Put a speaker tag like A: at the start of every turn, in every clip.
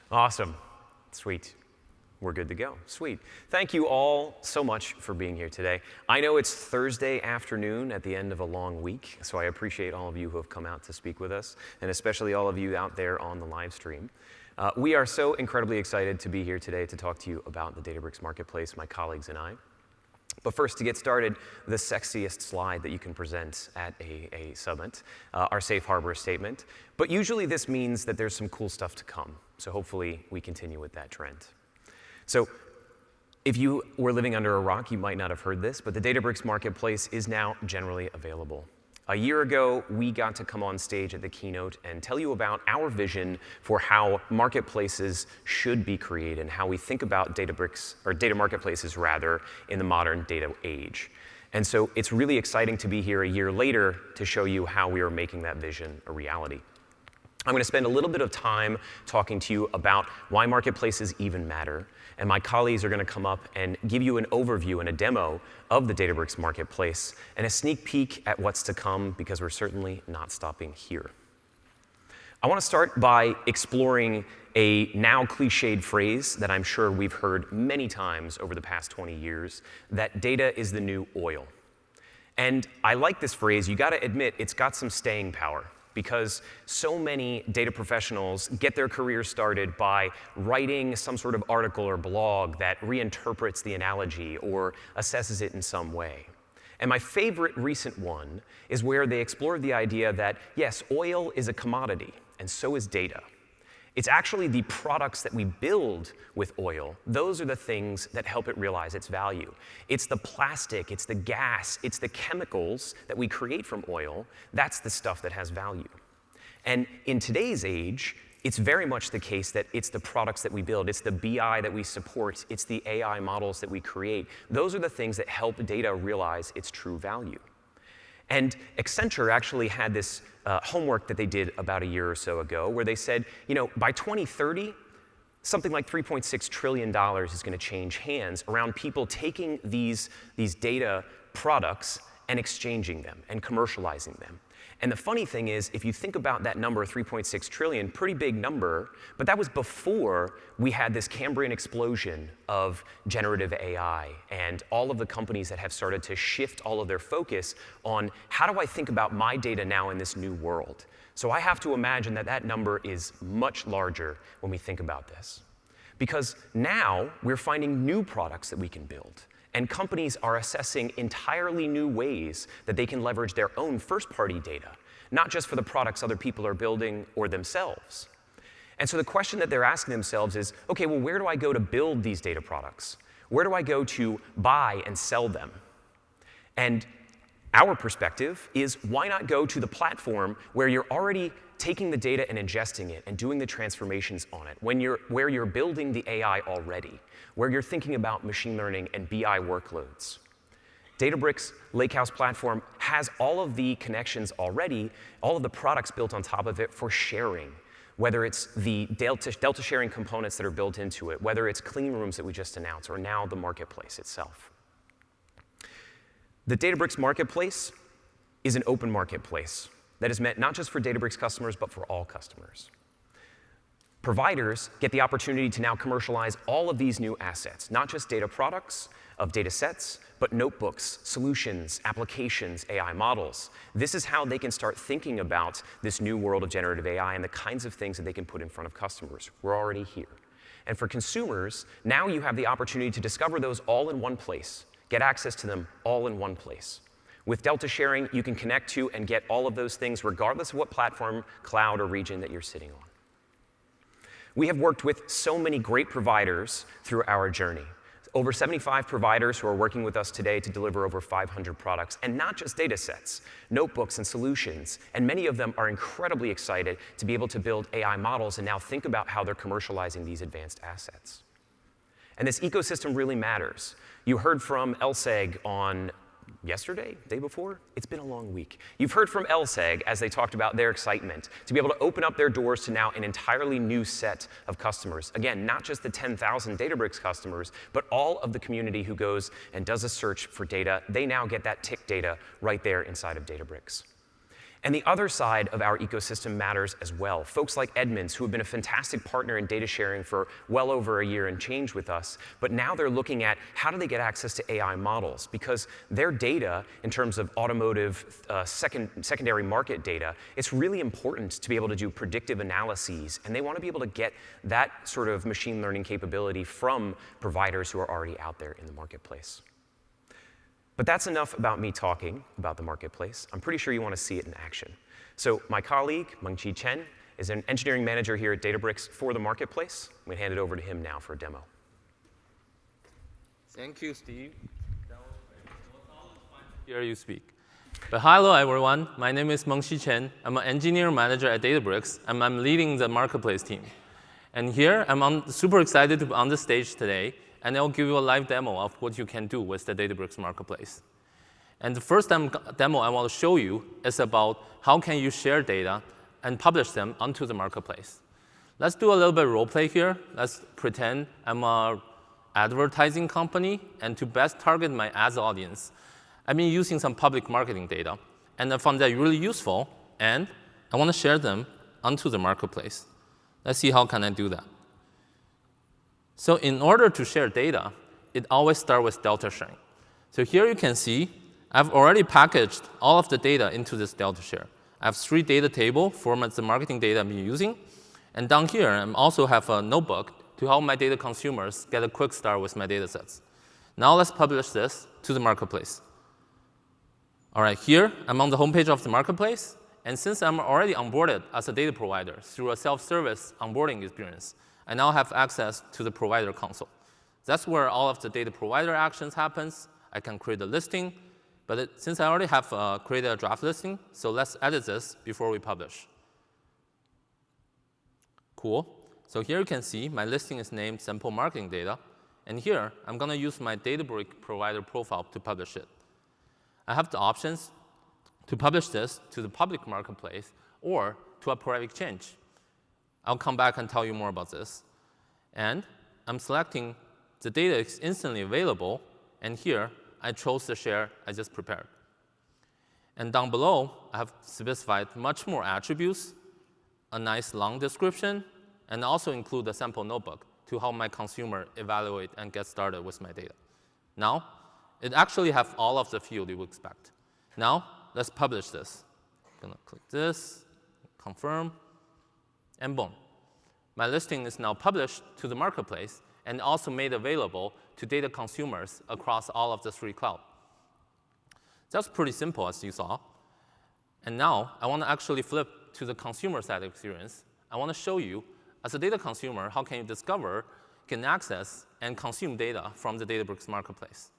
A: Awesome. Sweet. We're good to go. Sweet. Thank you all so much for being here today. I know it's Thursday afternoon at the end of a long week, so I appreciate all of you who have come out to speak with us, and especially all of you out there on the live stream. We are so incredibly excited to be here today to talk to you about the Databricks Marketplace, my colleagues and I. But first, to get started, the sexiest slide that you can present at a summit, our safe harbor statement. But usually this means that there's some cool stuff to come, so hopefully we continue with that trend. So if you were living under a rock, you might not have heard this, but the Databricks Marketplace is now generally available. A year ago, we got to come on stage at the keynote and tell you about our vision for how marketplaces should be created and how we think about Databricks, or data marketplaces rather, in the modern data age. And so it's really exciting to be here a year later to show you how we are making that vision a reality. I'm going to spend a little bit of time talking to you about why marketplaces even matter. And my colleagues are going to come up and give you an overview and a demo of the Databricks Marketplace and a sneak peek at what's to come, because we're certainly not stopping here. I want to start by exploring a now cliched phrase that I'm sure we've heard many times over the past 20 years, that data is the new oil. And I like this phrase. You got to admit, it's got some staying power, because so many data professionals get their career started by writing some sort of article or blog that reinterprets the analogy or assesses it in some way. And my favorite recent one is where they explored the idea that, yes, oil is a commodity, and so is data. It's actually the products that we build with oil. Those are the things that help it realize its value. It's the plastic, it's the gas, it's the chemicals that we create from oil. That's the stuff that has value. And in today's age, it's very much the case that it's the products that we build, it's the BI that we support, it's the AI models that we create. Those are the things that help data realize its true value. And Accenture actually had this homework that they did about a year or so ago, where they said, by 2030, something like $3.6 trillion is going to change hands around people taking these data products and exchanging them and commercializing them. And the funny thing is, if you think about that number, 3.6 trillion, pretty big number, but that was before we had this Cambrian explosion of generative AI and all of the companies that have started to shift all of their focus on how do I think about my data now in this new world. So I have to imagine that that number is much larger when we think about this. Because now we're finding new products that we can build. And companies are assessing entirely new ways that they can leverage their own first-party data, not just for the products other people are building or themselves. And so the question that they're asking themselves is, OK, well, where do I go to build these data products? Where do I go to buy and sell them? And our perspective is, why not go to the platform where you're already taking the data and ingesting it and doing the transformations on it, where you're building the AI already, where you're thinking about machine learning and BI workloads. Databricks Lakehouse platform has all of the connections already, all of the products built on top of it for sharing, whether it's the Delta sharing components that are built into it, whether it's clean rooms that we just announced, or now the marketplace itself. The Databricks Marketplace is an open marketplace that is meant not just for Databricks customers, but for all customers. Providers get the opportunity to now commercialize all of these new assets, not just data products of data sets, but notebooks, solutions, applications, AI models. This is how they can start thinking about this new world of generative AI and the kinds of things that they can put in front of customers. We're already here. And for consumers, now you have the opportunity to discover those all in one place, get access to them all in one place. With Delta sharing, you can connect to and get all of those things regardless of what platform, cloud, or region that you're sitting on. We have worked with so many great providers through our journey. Over 75 providers who are working with us today to deliver over 500 products, and not just data sets, notebooks and solutions. And many of them are incredibly excited to be able to build AI models and now think about how they're commercializing these advanced assets. And this ecosystem really matters. You heard from LSEG on yesterday, day before? It's been a long week. You've heard from LSEG as they talked about their excitement to be able to open up their doors to now an entirely new set of customers. Again, not just the 10,000 Databricks customers, but all of the community who goes and does a search for data. They now get that tick data right there inside of Databricks. And the other side of our ecosystem matters as well. Folks like Edmunds, who have been a fantastic partner in data sharing for well over a year and change with us, but now they're looking at how do they get access to AI models, because their data, in terms of automotive secondary market data, it's really important to be able to do predictive analyses, and they want to be able to get that sort of machine learning capability from providers who are already out there in the marketplace. But that's enough about me talking about the marketplace. I'm pretty sure you want to see it in action. So my colleague, Mengqi Chen, is an engineering manager here at Databricks for the marketplace. I'm going to hand it over to him now for a demo.
B: Thank you, Steve. That was great. It was always fun to hear you speak. But hello, everyone. My name is Mengqi Chen. I'm an engineering manager at Databricks, and I'm leading the marketplace team. And here, I'm super excited to be on the stage today, and I'll give you a live demo of what you can do with the Databricks Marketplace. And the first demo I want to show you is about how can you share data and publish them onto the marketplace. Let's do a little bit of role play here. Let's pretend I'm an advertising company, and to best target my ads audience, I've been using some public marketing data, and I found that really useful, and I want to share them onto the marketplace. Let's see how can I do that. So in order to share data, it always starts with delta sharing. So here you can see I've already packaged all of the data into this delta share. I have 3 data tables for the marketing data I'm using. And down here, I also have a notebook to help my data consumers get a quick start with my data sets. Now let's publish this to the marketplace. All right, here I'm on the homepage of the marketplace. And since I'm already onboarded as a data provider through a self-service onboarding experience, I now have access to the provider console. That's where all of the data provider actions happens. I can create a listing, but since I already have created a draft listing, so let's edit this before we publish. Cool. So here you can see my listing is named Sample Marketing Data, and here I'm going to use my Databricks provider profile to publish it. I have the options to publish this to the public marketplace or to a private exchange. I'll come back and tell you more about this. And I'm selecting the data is instantly available, and here I chose the share I just prepared. And down below, I have specified much more attributes, a nice long description, and also include a sample notebook to help my consumer evaluate and get started with my data. Now, it actually has all of the fields you would expect. Now, let's publish this. I'm going to click this, confirm, and boom. My listing is now published to the marketplace and also made available to data consumers across all of the 3 clouds. That's pretty simple, as you saw. And now, I want to actually flip to the consumer side experience. I want to show you, as a data consumer, how can you discover, can access, and consume data from the Databricks Marketplace.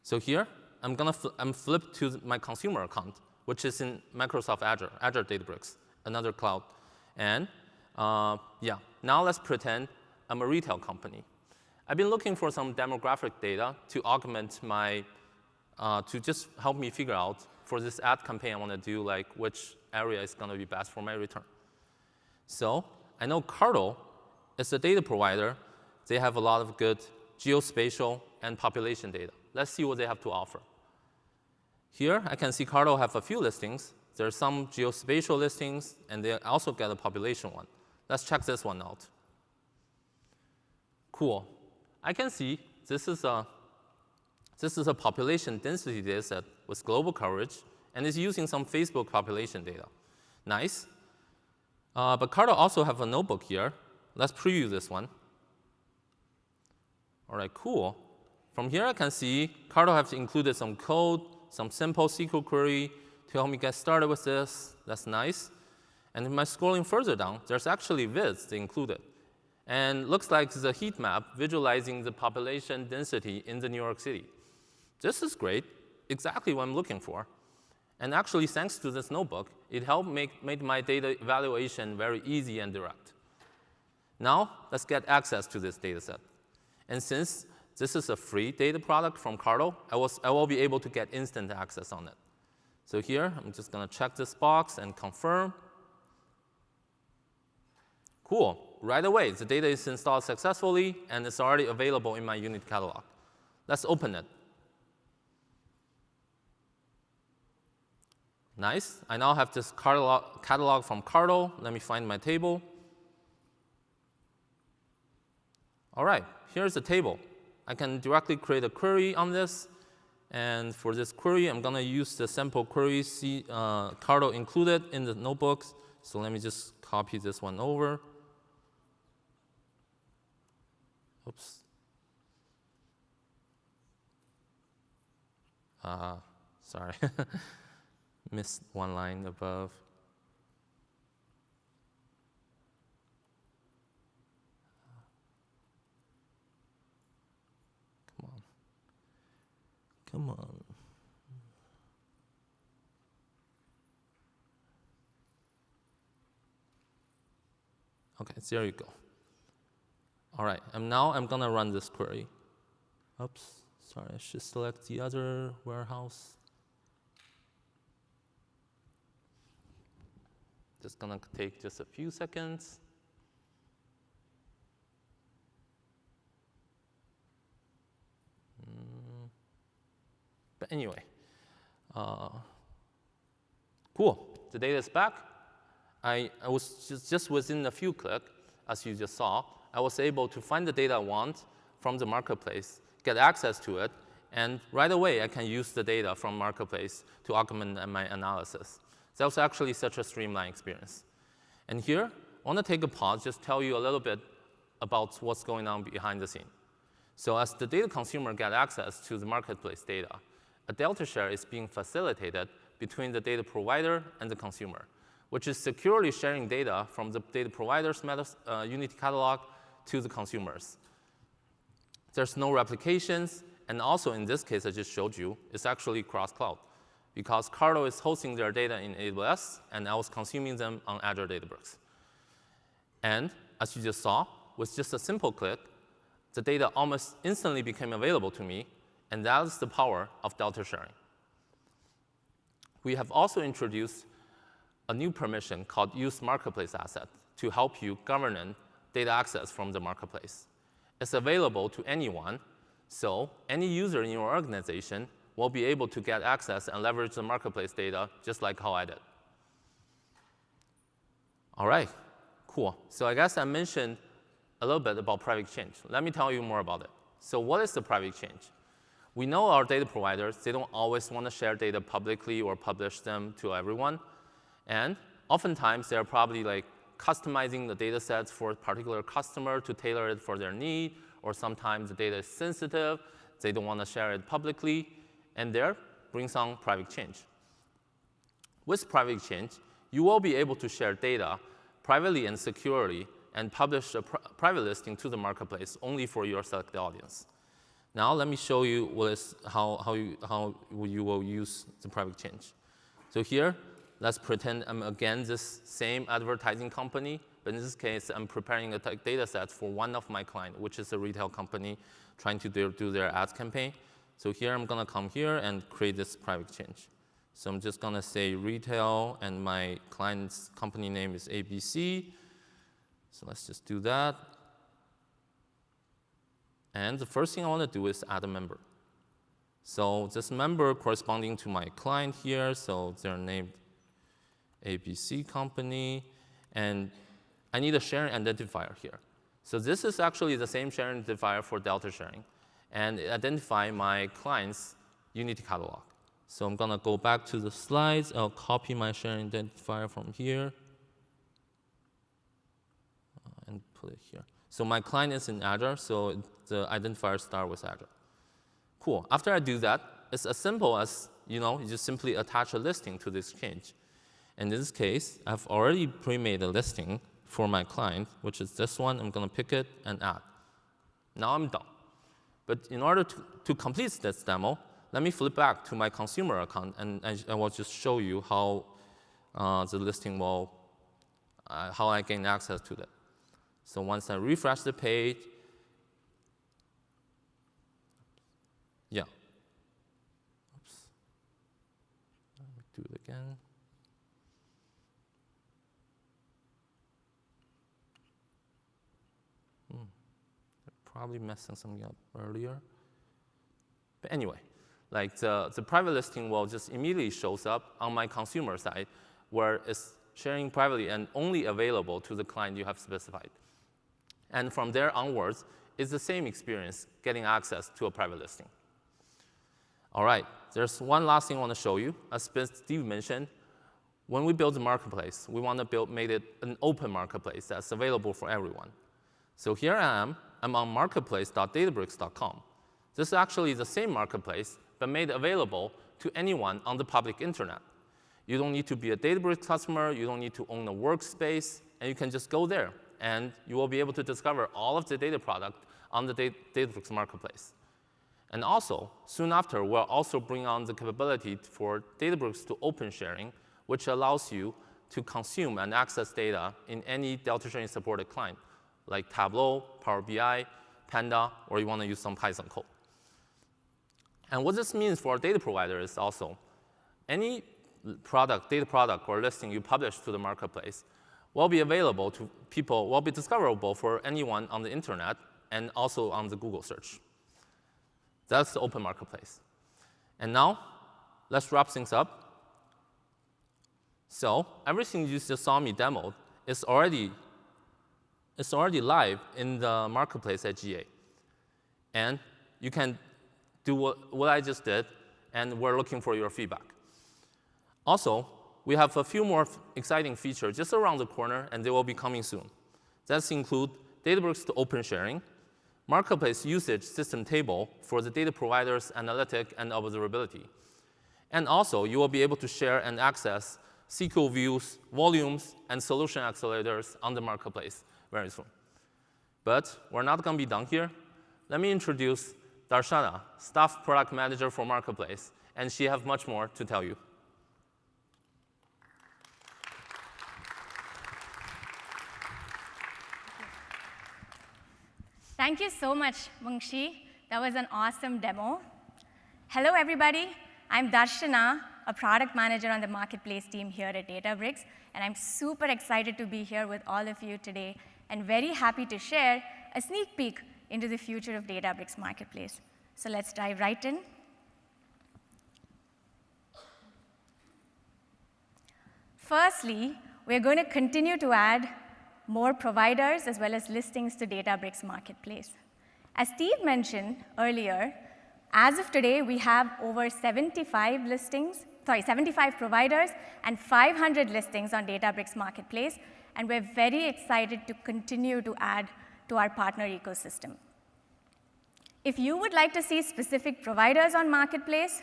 B: So here, I'm flipped to my consumer account, which is in Microsoft Azure Databricks, another cloud. And yeah, now let's pretend I'm a retail company. I've been looking for some demographic data to augment my, to just help me figure out for this ad campaign I want to do, like which area is going to be best for my return. So I know Cardo is a data provider. They have a lot of good geospatial and population data. Let's see what they have to offer. Here, I can see Cardo have a few listings. There are some geospatial listings, and they also get a population one. Let's check this one out. Cool. I can see this is a population density data set with global coverage, and it's using some Facebook population data. Nice. But Cardo also have a notebook here. Let's preview this one. All right, cool. From here, I can see Cardo has included some code, some simple SQL query to help me get started with this. That's nice. And in my scrolling further down, there's actually vids they included. And looks like it's a heat map visualizing the population density in the New York City. This is great, exactly what I'm looking for. And actually, thanks to this notebook, it helped make my data evaluation very easy and direct. Now, let's get access to this data set. And since this is a free data product from Cardo, I will be able to get instant access on it. So here, I'm just going to check this box and confirm. Cool. Right away, the data is installed successfully, and it's already available in my unit catalog. Let's open it. Nice. I now have this catalog from Cardo. Let me find my table. All right, here's the table. I can directly create a query on this. And for this query, I'm going to use the sample query Cardo included in the notebooks. So let me just copy this one over. Oops. Sorry. Missed one line above. Come on. OK, there you go. All right, and now I'm going to run this query. Oops, sorry, I should select the other warehouse. Just going to take just a few seconds. But anyway, cool. The data is back. I was just within a few clicks, as you just saw, I was able to find the data I want from the marketplace, get access to it, and right away I can use the data from marketplace to augment my analysis. That was actually such a streamlined experience. And here, I want to take a pause, just tell you a little bit about what's going on behind the scene. So as the data consumer get access to the marketplace data, a delta share is being facilitated between the data provider and the consumer, which is securely sharing data from the data provider's Unity catalog to the consumers. There's no replications, and also in this case I just showed you, it's actually cross-cloud, because Cardo is hosting their data in AWS, and I was consuming them on Azure Databricks. And as you just saw, with just a simple click, the data almost instantly became available to me, and that's the power of delta sharing. We have also introduced a new permission called Use Marketplace Asset to help you govern data access from the marketplace. It's available to anyone, so any user in your organization will be able to get access and leverage the marketplace data just like how I did. All right, cool. So I guess I mentioned a little bit about private exchange. Let me tell you more about it. So what is the private exchange? We know our data providers, they don't always want to share data publicly or publish them to everyone. And oftentimes, they're probably like customizing the data sets for a particular customer to tailor it for their need, or sometimes the data is sensitive, they don't want to share it publicly, and there brings on private exchange. With private exchange, you will be able to share data privately and securely and publish a private listing to the marketplace only for your selected audience. Now let me show you how you will use the private exchange. So here, let's pretend I'm again this same advertising company, but in this case, I'm preparing a data set for one of my clients, which is a retail company trying to do their ads campaign. So here, I'm going to come here and create this private exchange. So I'm just going to say retail, and my client's company name is ABC. So let's just do that. And the first thing I want to do is add a member. So this member corresponding to my client here, so they're named ABC company, and I need a sharing identifier here. So this is actually the same sharing identifier for delta sharing, and it identifies my client's Unity catalog. So I'm going to go back to the slides. I'll copy my sharing identifier from here and put it here. So my client is in Azure, so the identifier starts with Azure. Cool. After I do that, it's as simple as you just simply attach a listing to this exchange. In this case, I've already pre-made a listing for my client, which is this one. I'm going to pick it and add. Now I'm done. But in order to complete this demo, let me flip back to my consumer account, and I will just show you how the listing will, how I gain access to that. So once I refresh the page, yeah. Oops. Let me do it again. Probably messing something up earlier. But anyway, Like the private listing will just immediately shows up on my consumer side, where it's sharing privately and only available to the client you have specified. And from there onwards, it's the same experience getting access to a private listing. All right, there's one last thing I want to show you. As Steve mentioned, when we build a marketplace, we want to make it an open marketplace that's available for everyone. So here I am. I'm on marketplace.databricks.com. This is actually the same marketplace, but made available to anyone on the public internet. You don't need to be a Databricks customer. You don't need to own a workspace. And you can just go there. And you will be able to discover all of the data product on the Databricks Marketplace. And also, soon after, we'll also bring on the capability for Databricks to open sharing, which allows you to consume and access data in any Delta sharing supported client, like Tableau, Power BI, Panda, or you want to use some Python code. And what this means for our data provider is also any data product or listing you publish to the marketplace will be available to people, will be discoverable for anyone on the internet and also on the Google search. That's the open marketplace. And now, let's wrap things up. So everything you just saw me demoed is already live in the marketplace at GA. And you can do what I just did, and we're looking for your feedback. Also, we have a few more exciting features just around the corner, and they will be coming soon. That include Databricks to open sharing, marketplace usage system table for the data providers' analytic and observability. And also, you will be able to share and access SQL views, volumes, and solution accelerators on the marketplace very soon. But we're not going to be done here. Let me introduce Darshana, Staff Product Manager for Marketplace, and she has much more to tell you.
C: Thank you so much, Mungshi. That was an awesome demo. Hello, everybody. I'm Darshana, a product manager on the marketplace team here at Databricks, and I'm super excited to be here with all of you today and very happy to share a sneak peek into the future of Databricks Marketplace. So let's dive right in. Firstly, we're going to continue to add more providers as well as listings to Databricks Marketplace. As Steve mentioned earlier, as of today, we have over 75 providers and 500 listings on Databricks Marketplace, and we're very excited to continue to add to our partner ecosystem. If you would like to see specific providers on Marketplace,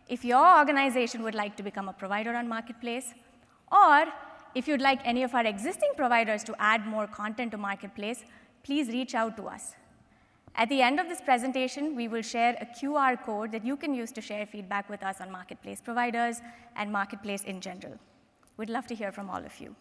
C: if your organization would like to become a provider on Marketplace, or if you'd like any of our existing providers to add more content to Marketplace, please reach out to us. At the end of this presentation, we will share a QR code that you can use to share feedback with us on Marketplace providers and Marketplace in general. We'd love to hear from all of you.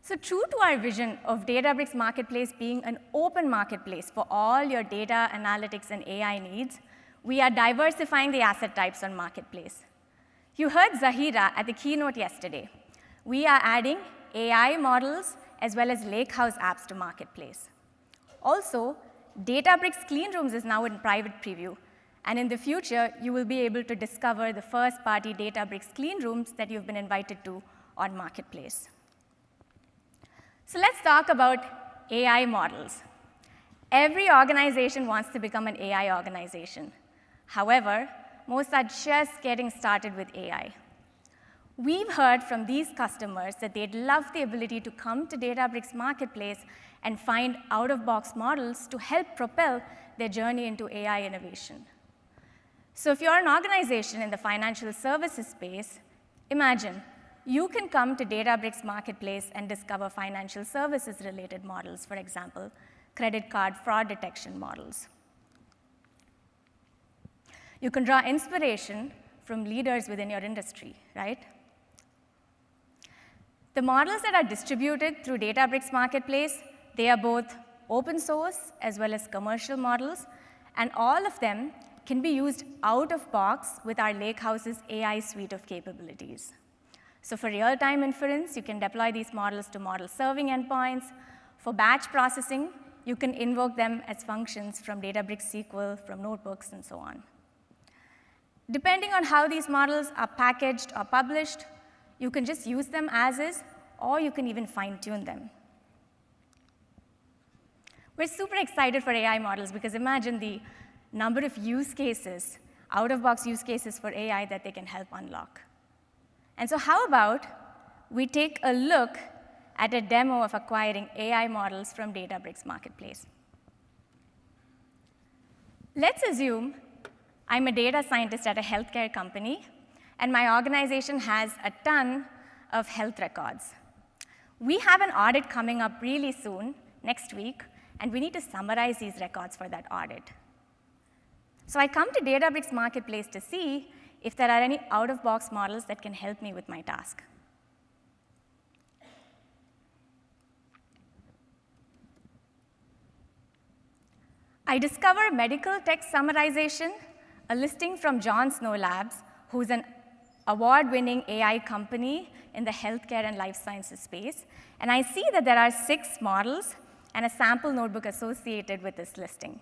C: So true to our vision of Databricks Marketplace being an open marketplace for all your data, analytics, and AI needs, we are diversifying the asset types on Marketplace. You heard Zahira at the keynote yesterday. We are adding AI models as well as Lakehouse apps to Marketplace. Also, Databricks Cleanrooms is now in private preview, and in the future, you will be able to discover the first-party Databricks Cleanrooms that you've been invited to on Marketplace. So let's talk about AI models. Every organization wants to become an AI organization. However, most are just getting started with AI. We've heard from these customers that they'd love the ability to come to Databricks Marketplace and find out-of-box models to help propel their journey into AI innovation. So if you're an organization in the financial services space, imagine you can come to Databricks Marketplace and discover financial services-related models, for example, credit card fraud detection models. You can draw inspiration from leaders within your industry, right? The models that are distributed through Databricks Marketplace, they are both open source as well as commercial models, and all of them can be used out of box with our Lakehouse's AI suite of capabilities. So for real-time inference, you can deploy these models to model serving endpoints. For batch processing, you can invoke them as functions from Databricks SQL, from notebooks, and so on. Depending on how these models are packaged or published, you can just use them as is, or you can even fine-tune them. We're super excited for AI models because imagine the number of use cases, out-of-box use cases for AI that they can help unlock. And so how about we take a look at a demo of acquiring AI models from Databricks Marketplace. Let's assume I'm a data scientist at a healthcare company, and my organization has a ton of health records. We have an audit coming up really soon, next week, and we need to summarize these records for that audit. So I come to Databricks Marketplace to see if there are any out-of-box models that can help me with my task. I discover medical text summarization, a listing from John Snow Labs, who's an award-winning AI company in the healthcare and life sciences space. And I see that there are 6 models and a sample notebook associated with this listing.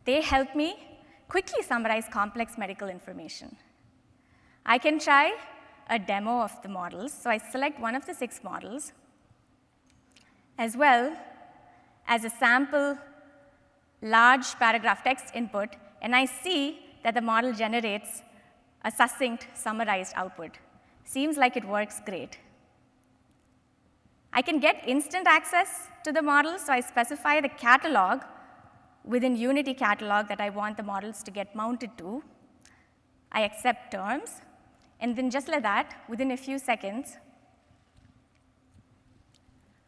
C: They help me quickly summarize complex medical information. I can try a demo of the models. So I select one of the 6 models, as well as a sample large paragraph text input, and I see that the model generates a succinct, summarized output. Seems like it works great. I can get instant access to the model, so I specify the catalog within Unity catalog that I want the models to get mounted to. I accept terms, and then just like that, within a few seconds,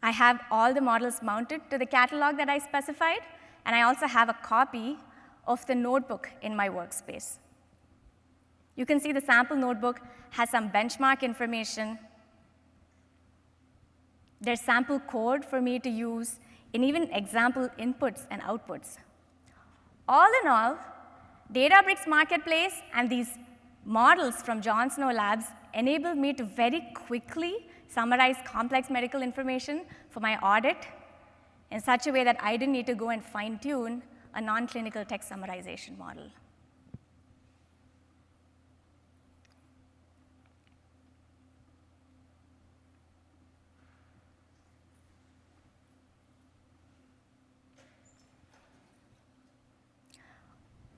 C: I have all the models mounted to the catalog that I specified, and I also have a copy of the notebook in my workspace. You can see the sample notebook has some benchmark information. There's sample code for me to use, and even example inputs and outputs. All in all, Databricks Marketplace and these models from John Snow Labs enabled me to very quickly summarize complex medical information for my audit in such a way that I didn't need to go and fine-tune a non-clinical text summarization model.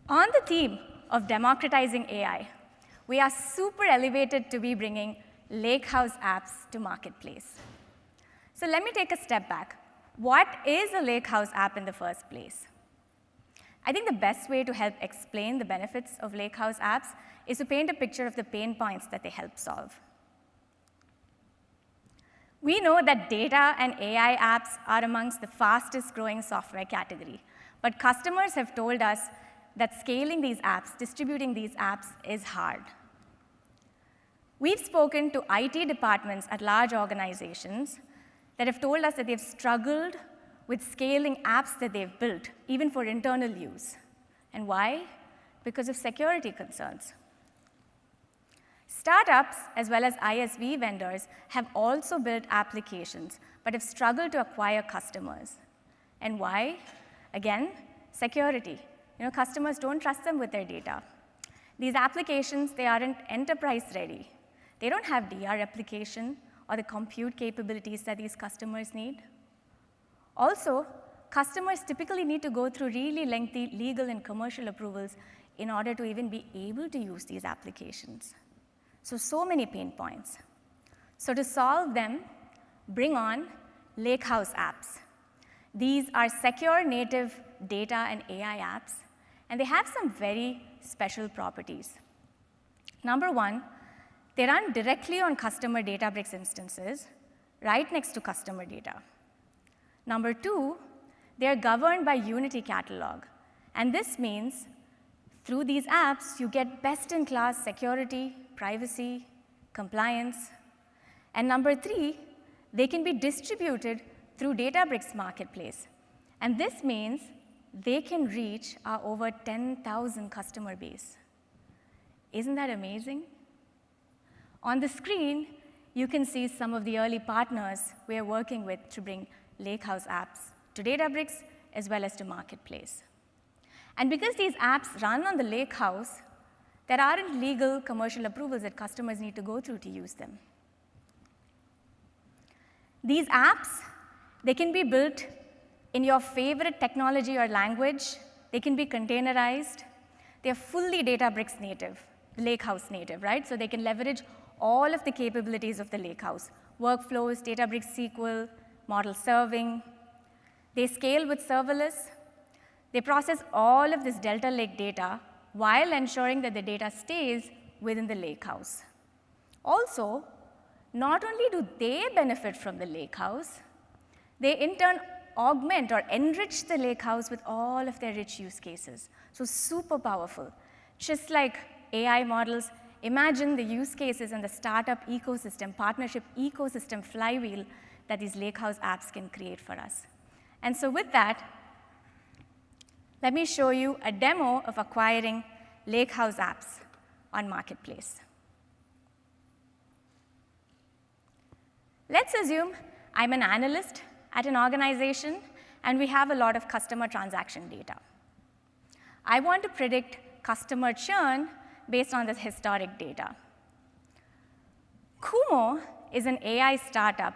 C: On the theme of democratizing AI, we are super elevated to be bringing Lakehouse apps to Marketplace. So let me take a step back. What is a Lakehouse app in the first place? I think the best way to help explain the benefits of Lakehouse apps is to paint a picture of the pain points that they help solve. We know that data and AI apps are amongst the fastest growing software category, but customers have told us that scaling these apps, distributing these apps is hard. We've spoken to IT departments at large organizations that have told us that they've struggled with scaling apps that they've built, even for internal use. And why? Because of security concerns. Startups, as well as ISV vendors, have also built applications, but have struggled to acquire customers. And why? Again, security. Customers don't trust them with their data. These applications, they aren't enterprise ready. They don't have DR replication or the compute capabilities that these customers need. Also, customers typically need to go through really lengthy legal and commercial approvals in order to even be able to use these applications. So many pain points. So to solve them, bring on Lakehouse apps. These are secure native data and AI apps, and they have some very special properties. Number one, they run directly on customer Databricks instances, right next to customer data. Number two, they are governed by Unity catalog. And this means through these apps, you get best-in-class security, privacy, compliance. And number three, they can be distributed through Databricks Marketplace. And this means they can reach our over 10,000 customer base. Isn't that amazing? On the screen, you can see some of the early partners we are working with to bring Lakehouse apps to Databricks as well as to Marketplace. And because these apps run on the lakehouse, there aren't legal commercial approvals that customers need to go through to use them. These apps, they can be built in your favorite technology or language. They can be containerized. They're fully Databricks native, lakehouse native, right? So they can leverage all of the capabilities of the lakehouse: workflows, Databricks SQL, model serving. They scale with serverless. They process all of this Delta Lake data while ensuring that the data stays within the lakehouse. Also, not only do they benefit from the lakehouse, they in turn augment or enrich the lakehouse with all of their rich use cases. So super powerful. Just like AI models, imagine the use cases and the startup ecosystem, partnership ecosystem flywheel that these lakehouse apps can create for us. And so with that, let me show you a demo of acquiring lakehouse apps on Marketplace. Let's assume I'm an analyst at an organization, and we have a lot of customer transaction data. I want to predict customer churn based on this historic data. Kumo is an AI startup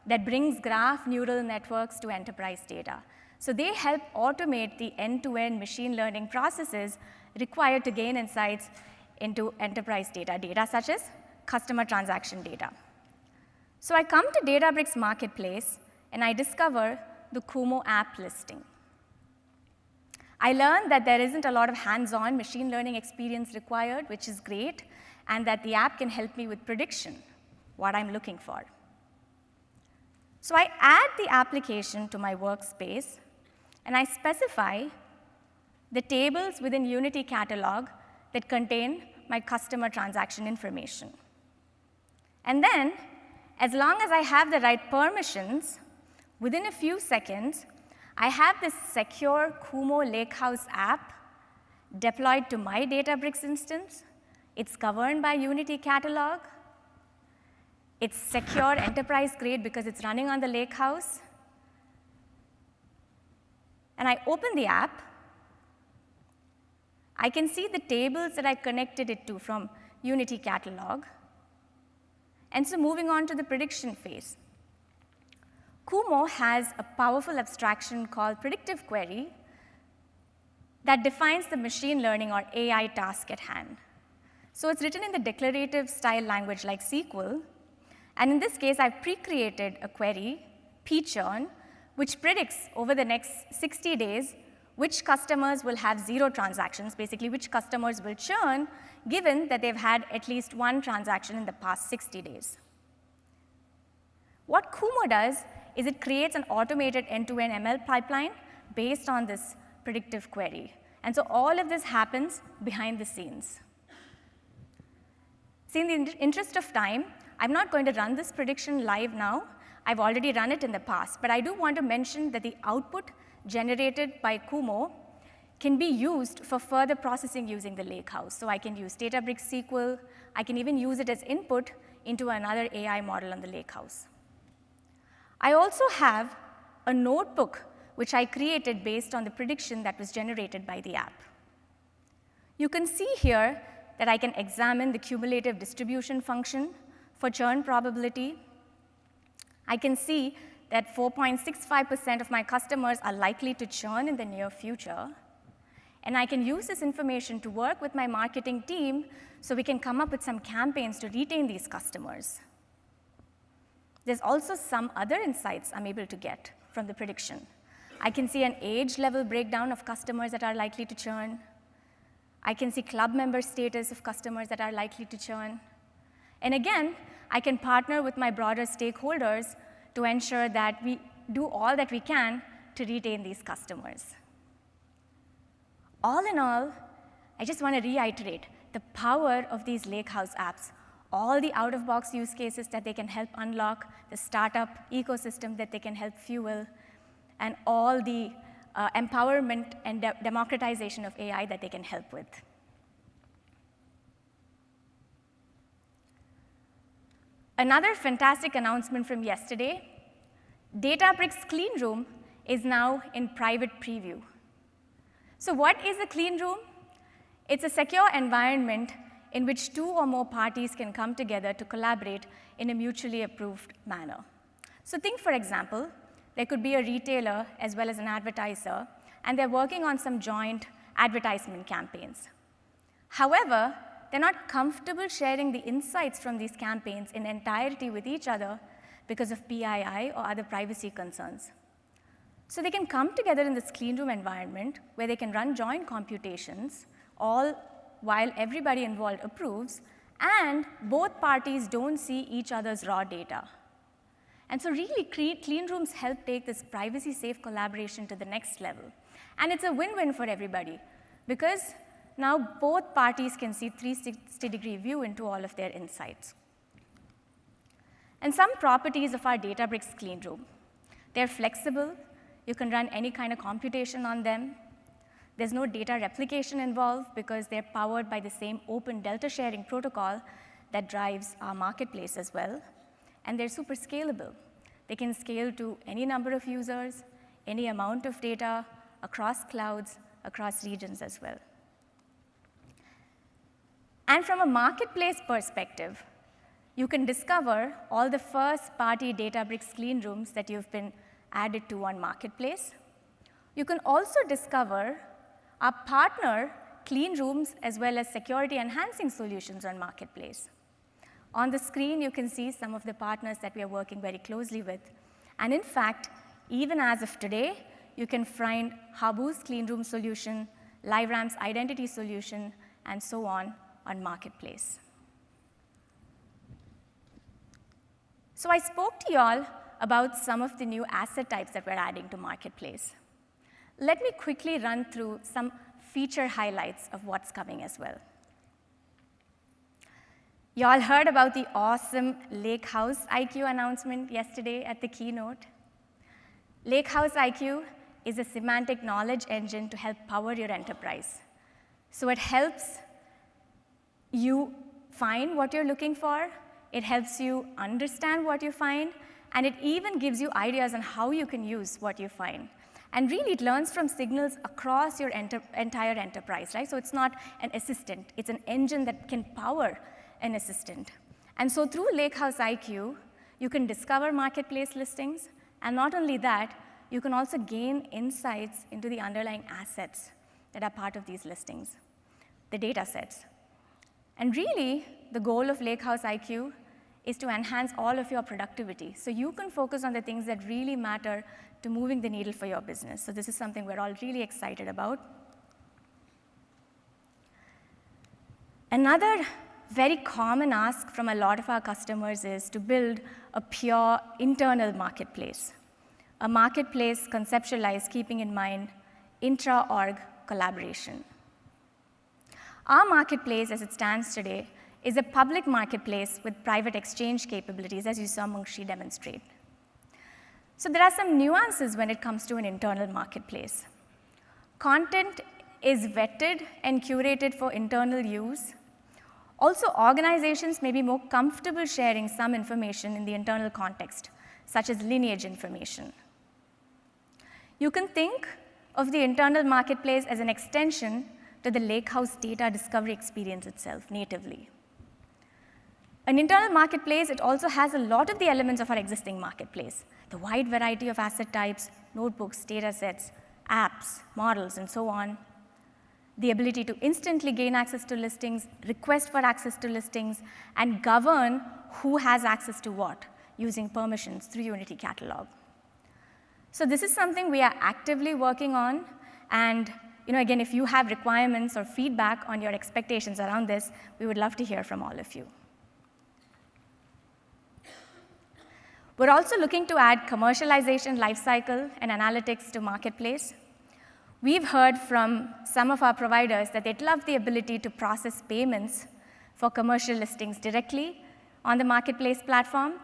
C: that brings graph neural networks to enterprise data. So they help automate the end-to-end machine learning processes required to gain insights into enterprise data such as customer transaction data. So I come to Databricks Marketplace, and I discover the Kumo app listing. I learned that there isn't a lot of hands-on machine learning experience required, which is great, and that the app can help me with prediction, what I'm looking for. So I add the application to my workspace, and I specify the tables within Unity Catalog that contain my customer transaction information. And then, as long as I have the right permissions, within a few seconds, I have this secure Kumo Lakehouse app deployed to my Databricks instance. It's governed by Unity Catalog. It's secure, enterprise-grade, because it's running on the Lakehouse. And I open the app. I can see the tables that I connected it to from Unity Catalog. And so moving on to the prediction phase. Kumo has a powerful abstraction called predictive query that defines the machine learning or AI task at hand. So it's written in the declarative style language like SQL. And in this case, I've pre-created a query, pchurn, which predicts over the next 60 days which customers will have 0 transactions, basically which customers will churn, given that they've had at least 1 transaction in the past 60 days. What Kumo does is it creates an automated end-to-end ML pipeline based on this predictive query. And so all of this happens behind the scenes. See, in the interest of time, I'm not going to run this prediction live now. I've already run it in the past. But I do want to mention that the output generated by Kumo can be used for further processing using the Lakehouse. So I can use Databricks SQL. I can even use it as input into another AI model on the Lakehouse. I also have a notebook which I created based on the prediction that was generated by the app. You can see here that I can examine the cumulative distribution function for churn probability. I can see that 4.65% of my customers are likely to churn in the near future. And I can use this information to work with my marketing team so we can come up with some campaigns to retain these customers. There's also some other insights I'm able to get from the prediction. I can see an age level breakdown of customers that are likely to churn. I can see club member status of customers that are likely to churn. And again, I can partner with my broader stakeholders to ensure that we do all that we can to retain these customers. All in all, I just want to reiterate the power of these Lakehouse apps, all the out-of-box use cases that they can help unlock, the startup ecosystem that they can help fuel, and all the empowerment and democratization of AI that they can help with. Another fantastic announcement from yesterday, Databricks Clean Room is now in private preview. So what is a clean room? It's a secure environment in which 2 or more parties can come together to collaborate in a mutually approved manner. So think, for example, there could be a retailer as well as an advertiser, and they're working on some joint advertisement campaigns. However, they're not comfortable sharing the insights from these campaigns in entirety with each other because of PII or other privacy concerns. So they can come together in this clean room environment where they can run joint computations, all while everybody involved approves, and both parties don't see each other's raw data. And so really, clean rooms help take this privacy-safe collaboration to the next level. And it's a win-win for everybody, because now both parties can see 360-degree view into all of their insights. And some properties of our Databricks clean room. They're flexible. You can run any kind of computation on them. There's no data replication involved because they're powered by the same open delta sharing protocol that drives our marketplace as well. And they're super scalable. They can scale to any number of users, any amount of data, across clouds, across regions as well. And from a marketplace perspective, you can discover all the first-party Databricks clean rooms that you've been added to on Marketplace. You can also discover our partner clean rooms as well as security-enhancing solutions on Marketplace. On the screen, you can see some of the partners that we are working very closely with. And in fact, even as of today, you can find Habu's clean room solution, LiveRamp's identity solution, and so on Marketplace. So I spoke to you all about some of the new asset types that we're adding to Marketplace. Let me quickly run through some feature highlights of what's coming as well. You all heard about the awesome Lakehouse IQ announcement yesterday at the keynote. Lakehouse IQ is a semantic knowledge engine to help power your enterprise. So it helps you find what you're looking for, it helps you understand what you find, and it even gives you ideas on how you can use what you find. And really, it learns from signals across your entire enterprise, right? So it's not an assistant, it's an engine that can power an assistant. And so through Lakehouse IQ, you can discover marketplace listings, and not only that, you can also gain insights into the underlying assets that are part of these listings, the data sets. And really, the goal of Lakehouse IQ is to enhance all of your productivity, so you can focus on the things that really matter to moving the needle for your business. So this is something we're all really excited about. Another very common ask from a lot of our customers is to build a pure internal marketplace, a marketplace conceptualized keeping in mind intra-org collaboration. Our marketplace, as it stands today, is a public marketplace with private exchange capabilities, as you saw Mungshi demonstrate. So there are some nuances when it comes to an internal marketplace. Content is vetted and curated for internal use. Also, organizations may be more comfortable sharing some information in the internal context, such as lineage information. You can think of the internal marketplace as an extension to the Lakehouse data discovery experience itself natively. An internal marketplace, it also has a lot of the elements of our existing marketplace, the wide variety of asset types, notebooks, data sets, apps, models, and so on. The ability to instantly gain access to listings, request for access to listings, and govern who has access to what using permissions through Unity Catalog. So this is something we are actively working on, and again, if you have requirements or feedback on your expectations around this, we would love to hear from all of you. We're also looking to add commercialization lifecycle and analytics to Marketplace. We've heard from some of our providers that they'd love the ability to process payments for commercial listings directly on the Marketplace platform.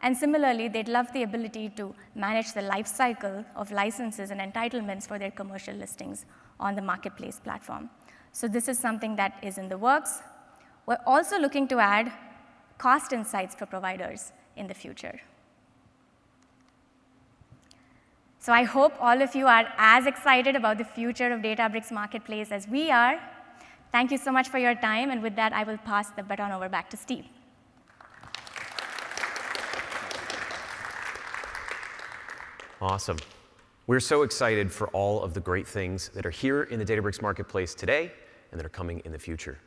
C: And similarly, they'd love the ability to manage the lifecycle of licenses and entitlements for their commercial listings on the Marketplace platform. So this is something that is in the works. We're also looking to add cost insights for providers in the future. So I hope all of you are as excited about the future of Databricks Marketplace as we are. Thank you so much for your time, and with that, I will pass the baton over back to Steve.
A: Awesome. We're so excited for all of the great things that are here in the Databricks Marketplace today and that are coming in the future.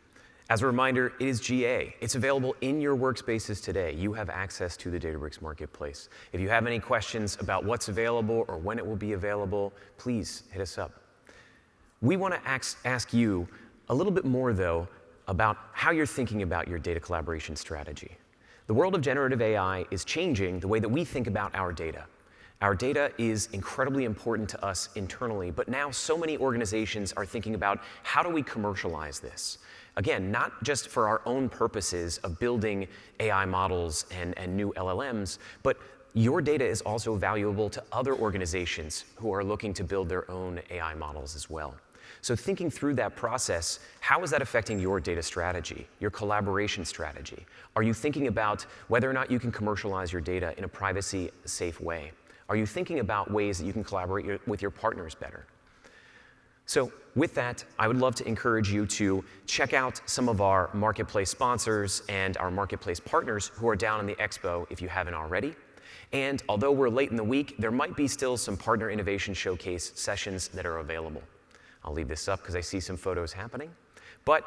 A: As a reminder, it is GA. It's available in your workspaces today. You have access to the Databricks Marketplace. If you have any questions about what's available or when it will be available, please hit us up. We want to ask you a little bit more, though, about how you're thinking about your data collaboration strategy. The world of generative AI is changing the way that we think about our data. Our data is incredibly important to us internally, but now so many organizations are thinking about how do we commercialize this? Again, not just for our own purposes of building AI models and new LLMs, but your data is also valuable to other organizations who are looking to build their own AI models as well. So thinking through that process, how is that affecting your data strategy, your collaboration strategy? Are you thinking about whether or not you can commercialize your data in a privacy-safe way? Are you thinking about ways that you can collaborate with your partners better? So with that, I would love to encourage you to check out some of our marketplace sponsors and our marketplace partners who are down in the expo if you haven't already. And although we're late in the week, there might be still some Partner Innovation Showcase sessions that are available. I'll leave this up because I see some photos happening. But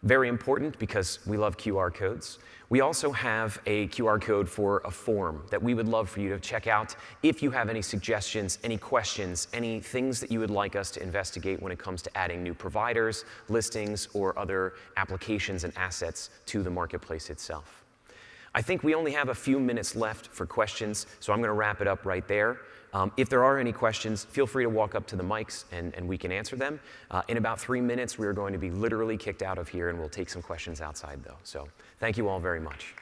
A: very important, because we love QR codes, we also have a QR code for a form that we would love for you to check out if you have any suggestions, any questions, any things that you would like us to investigate when it comes to adding new providers, listings, or other applications and assets to the marketplace itself. I think we only have a few minutes left for questions, so I'm going to wrap it up right there. If there are any questions, feel free to walk up to the mics and we can answer them. In about 3 minutes, we are going to be literally kicked out of here, and we'll take some questions outside, though. So thank you all very much.